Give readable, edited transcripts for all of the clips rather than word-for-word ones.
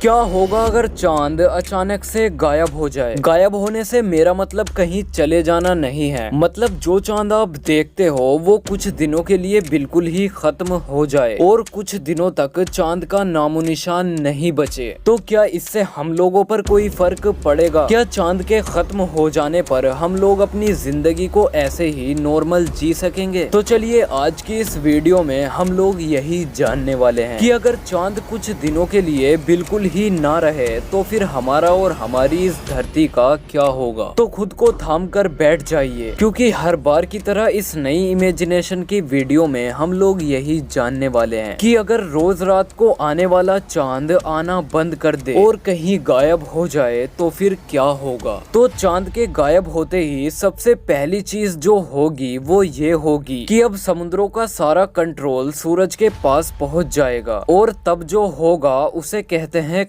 क्या होगा अगर चांद अचानक से गायब हो जाए? गायब होने से मेरा मतलब कहीं चले जाना नहीं है, मतलब जो चांद आप देखते हो वो कुछ दिनों के लिए बिल्कुल ही खत्म हो जाए और कुछ दिनों तक चांद का नामो निशान नहीं बचे। तो क्या इससे हम लोगों पर कोई फर्क पड़ेगा? क्या चांद के खत्म हो जाने पर हम लोग अपनी जिंदगी को ऐसे ही नॉर्मल जी सकेंगे? तो चलिए आज की इस वीडियो में हम लोग यही जानने वाले हैं कि अगर चांद कुछ दिनों के लिए बिल्कुल ही ना रहे तो फिर हमारा और हमारी इस धरती का क्या होगा। तो खुद को थाम कर बैठ जाइए, क्योंकि हर बार की तरह इस नई इमेजिनेशन की वीडियो में हम लोग यही जानने वाले हैं कि अगर रोज रात को आने वाला चांद आना बंद कर दे और कहीं गायब हो जाए तो फिर क्या होगा। तो चांद के गायब होते ही सबसे पहली चीज जो होगी वो ये होगी कि अब समुद्रों का सारा कंट्रोल सूरज के पास पहुंच जाएगा और तब जो होगा उसे कहते हैं,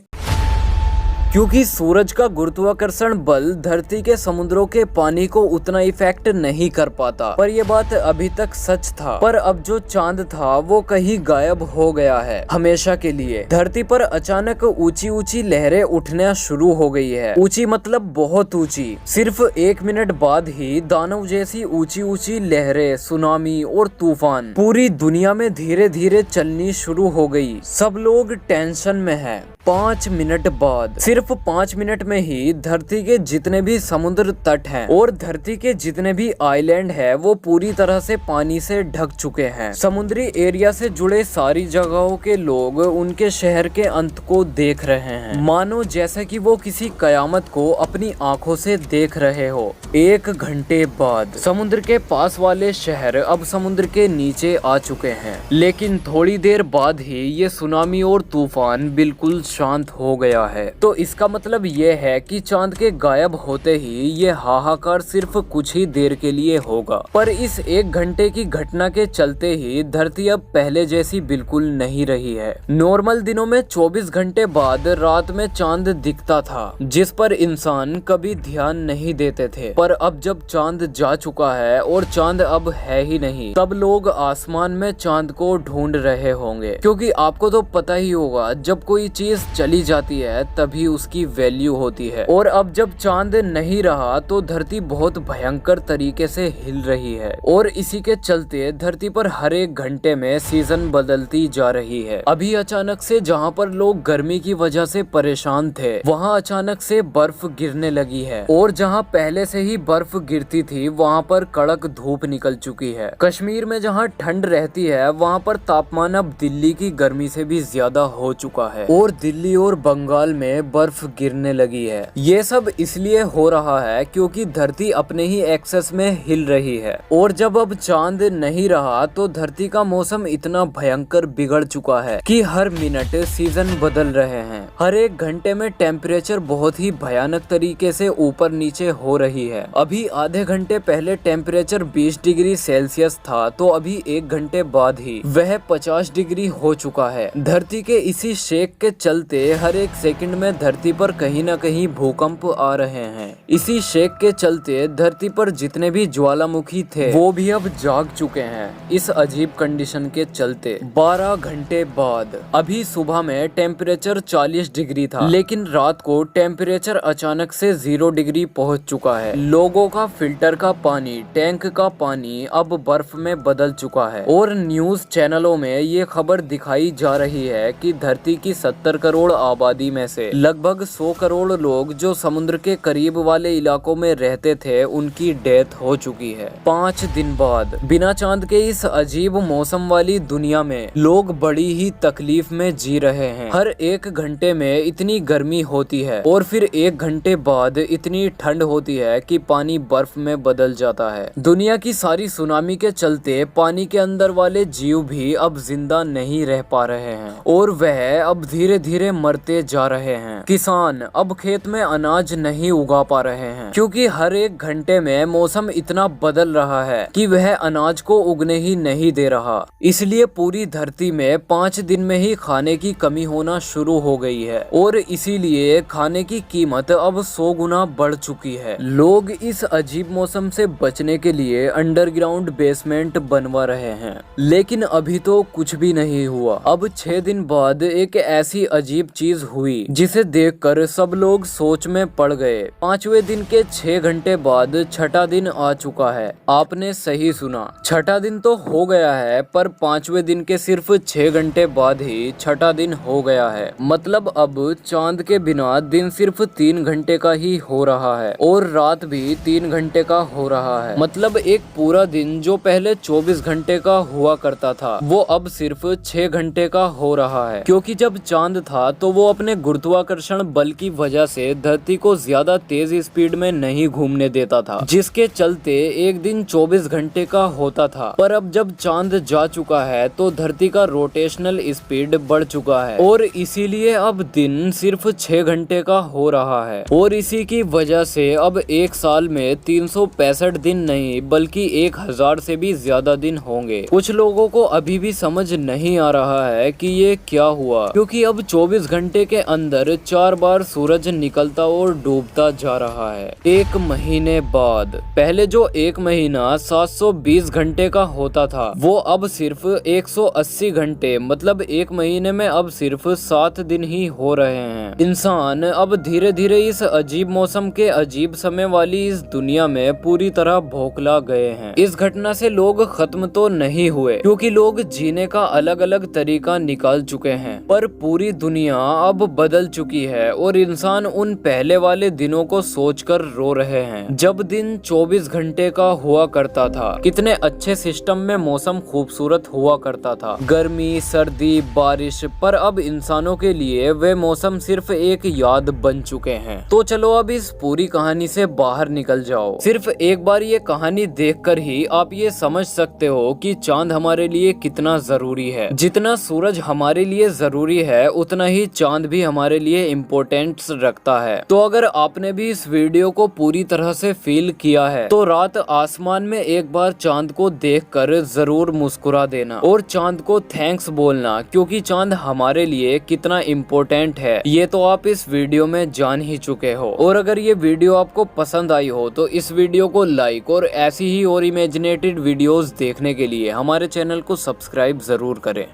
क्योंकि सूरज का गुरुत्वाकर्षण बल धरती के समुद्रों के पानी को उतना इफेक्ट नहीं कर पाता। पर यह बात अभी तक सच था, पर अब जो चांद था वो कहीं गायब हो गया है हमेशा के लिए। धरती पर अचानक ऊंची ऊंची लहरें उठना शुरू हो गई है। ऊंची मतलब बहुत ऊंची। सिर्फ 1 मिनट बाद ही दानव जैसी ऊंची ऊंची लहरें, सुनामी और तूफान पूरी दुनिया में धीरे धीरे चलनी शुरू हो गई। सब लोग टेंशन में है। 5 मिनट बाद, सिर्फ 5 मिनट में ही धरती के जितने भी समुद्र तट हैं और धरती के जितने भी आइलैंड हैं वो पूरी तरह से पानी से ढक चुके हैं। समुद्री एरिया से जुड़े सारी जगहों के लोग उनके शहर के अंत को देख रहे हैं, मानो जैसे कि वो किसी कयामत को अपनी आंखों से देख रहे हो। 1 घंटे बाद समुद्र के पास वाले शहर अब समुद्र के नीचे आ चुके हैं, लेकिन थोड़ी देर बाद ही ये सुनामी और तूफान बिल्कुल शांत हो गया है। तो इसका मतलब ये है कि चांद के गायब होते ही ये हाहाकार सिर्फ कुछ ही देर के लिए होगा। पर इस 1 घंटे की घटना के चलते ही धरती अब पहले जैसी बिल्कुल नहीं रही है। नॉर्मल दिनों में 24 घंटे बाद रात में चांद दिखता था, जिस पर इंसान कभी ध्यान नहीं देते थे। पर अब जब चांद जा चुका है और चांद अब है ही नहीं, तब लोग आसमान में चांद को ढूंढ रहे होंगे। क्योंकि आपको तो पता ही होगा, जब कोई चीज चली जाती है तभी उसकी वैल्यू होती है। और अब जब चांद नहीं रहा तो धरती बहुत भयंकर तरीके से हिल रही है और इसी के चलते धरती पर हर 1 घंटे में सीजन बदलती जा रही है। अभी अचानक से जहाँ पर लोग गर्मी की वजह से परेशान थे, वहाँ अचानक से बर्फ गिरने लगी है और जहाँ पहले से ही बर्फ गिरती थी वहाँ पर कड़क धूप निकल चुकी है। कश्मीर में जहाँ ठंड रहती है वहाँ पर तापमान अब दिल्ली की गर्मी से भी ज्यादा हो चुका है और दिल्ली और बंगाल में बर्फ गिरने लगी है। ये सब इसलिए हो रहा है क्योंकि धरती अपने ही एक्सेस में हिल रही है और जब अब चांद नहीं रहा तो धरती का मौसम इतना भयंकर बिगड़ चुका है कि हर मिनट सीजन बदल रहे हैं। हर 1 घंटे में टेम्परेचर बहुत ही भयानक तरीके से ऊपर नीचे हो रही है। अभी आधे घंटे पहले टेम्परेचर 20 डिग्री सेल्सियस था, तो अभी 1 घंटे बाद ही वह 50 डिग्री हो चुका है। धरती के इसी शेक के चलते हर 1 सेकंड में धरती पर कहीं ना कहीं भूकंप आ रहे हैं। इसी शेक के चलते धरती पर जितने भी ज्वालामुखी थे वो भी अब जाग चुके हैं। इस अजीब कंडीशन के चलते 12 घंटे बाद अभी सुबह में टेम्परेचर 40 डिग्री था, लेकिन रात को टेम्परेचर अचानक से 0 डिग्री पहुंच चुका है। लोगों का फिल्टर का पानी, टैंक का पानी अब बर्फ में बदल चुका है और न्यूज चैनलों में ये खबर दिखाई जा रही है कि धरती की 70 करोड़ आबादी में से लगभग 100 करोड़ लोग जो समुद्र के करीब वाले इलाकों में रहते थे उनकी डेथ हो चुकी है। 5 दिन बाद बिना चांद के इस अजीब मौसम वाली दुनिया में लोग बड़ी ही तकलीफ में जी रहे हैं। हर 1 घंटे में इतनी गर्मी होती है और फिर 1 घंटे बाद इतनी ठंड होती है कि पानी बर्फ में बदल जाता है। दुनिया की सारी सुनामी के चलते पानी के अंदर वाले जीव भी अब जिंदा नहीं रह पा रहे हैं और वह अब धीरे धीरे मरते जा रहे हैं। किसान अब खेत में अनाज नहीं उगा पा रहे हैं क्योंकि हर 1 घंटे में मौसम इतना बदल रहा है कि वह अनाज को उगने ही नहीं दे रहा। इसलिए पूरी धरती में 5 दिन में ही खाने की कमी होना शुरू हो गई है और इसीलिए खाने की कीमत अब 100 गुना बढ़ चुकी है। लोग इस अजीब मौसम से बचने के लिए अंडरग्राउंड बेसमेंट बनवा रहे हैं, लेकिन अभी तो कुछ भी नहीं हुआ। अब 6 दिन बाद एक ऐसी अजीब चीज हुई जिसे देखकर सब लोग सोच में पड़ गए। 5वें दिन के 6 घंटे बाद छठा दिन आ चुका है। आपने सही सुना, छठा दिन तो हो गया है, पर 5वें दिन के सिर्फ 6 घंटे बाद ही छठा दिन हो गया है। मतलब अब चांद के बिना दिन सिर्फ 3 घंटे का ही हो रहा है और रात भी 3 घंटे का हो रहा है। मतलब एक पूरा दिन जो पहले 24 घंटे का हुआ करता था वो अब सिर्फ 6 घंटे का हो रहा है, क्योंकि जब चांद था तो वो अपने गुरुत्वाकर्षण बल की वजह से धरती को ज्यादा तेज स्पीड में नहीं घूमने देता था, जिसके चलते एक दिन 24 घंटे का होता था। पर अब जब चांद जा चुका है तो धरती का रोटेशनल स्पीड बढ़ चुका है और इसीलिए अब दिन सिर्फ 6 घंटे का हो रहा है। और इसी की वजह से अब एक साल में 365 दिन नहीं बल्कि 1000 से भी ज्यादा दिन होंगे। कुछ लोगों को अभी भी समझ नहीं आ रहा है कि ये क्या हुआ, क्योंकि अब 24 घंटे के अंदर 4 बार सूरज निकलता और डूबता जा रहा है। एक महीने बाद पहले जो एक महीना 720 घंटे का होता था वो अब सिर्फ 180 घंटे, मतलब एक महीने में अब सिर्फ 7 दिन ही हो रहे हैं। इंसान अब धीरे धीरे इस अजीब मौसम के अजीब समय वाली इस दुनिया में पूरी तरह भोखला गए हैं। इस घटना से लोग खत्म तो नहीं हुए, क्योंकि लोग जीने का अलग अलग तरीका निकाल चुके हैं, पर पूरी दुनिया अब बदल चुकी है और इंसान उन पहले वाले दिनों को सोचकर रो रहे हैं जब दिन 24 घंटे का हुआ करता था। कितने अच्छे सिस्टम में मौसम खूबसूरत हुआ करता था, गर्मी, सर्दी, बारिश, पर अब इंसानों के लिए वे मौसम सिर्फ एक याद बन चुके हैं। तो चलो अब इस पूरी कहानी से बाहर निकल जाओ। सिर्फ एक बार ये कहानी देखकर ही आप ये समझ सकते हो कि चांद हमारे लिए कितना जरूरी है। जितना सूरज हमारे लिए जरूरी है उतना ही चांद भी हमारे लिए इम्पोर्टेंस रखता है। तो अगर आपने भी इस वीडियो को पूरी तरह से फील किया है तो रात आसमान में एक बार चांद को देखकर जरूर मुस्कुरा देना और चांद को थैंक्स बोलना, क्योंकि चांद हमारे लिए कितना इम्पोर्टेंट है ये तो आप इस वीडियो में जान ही चुके हो। और अगर ये वीडियो आपको पसंद आई हो तो इस वीडियो को लाइक और ऐसी ही और इमेजिनेटेड वीडियोस देखने के लिए हमारे चैनल को सब्सक्राइब जरूर करें।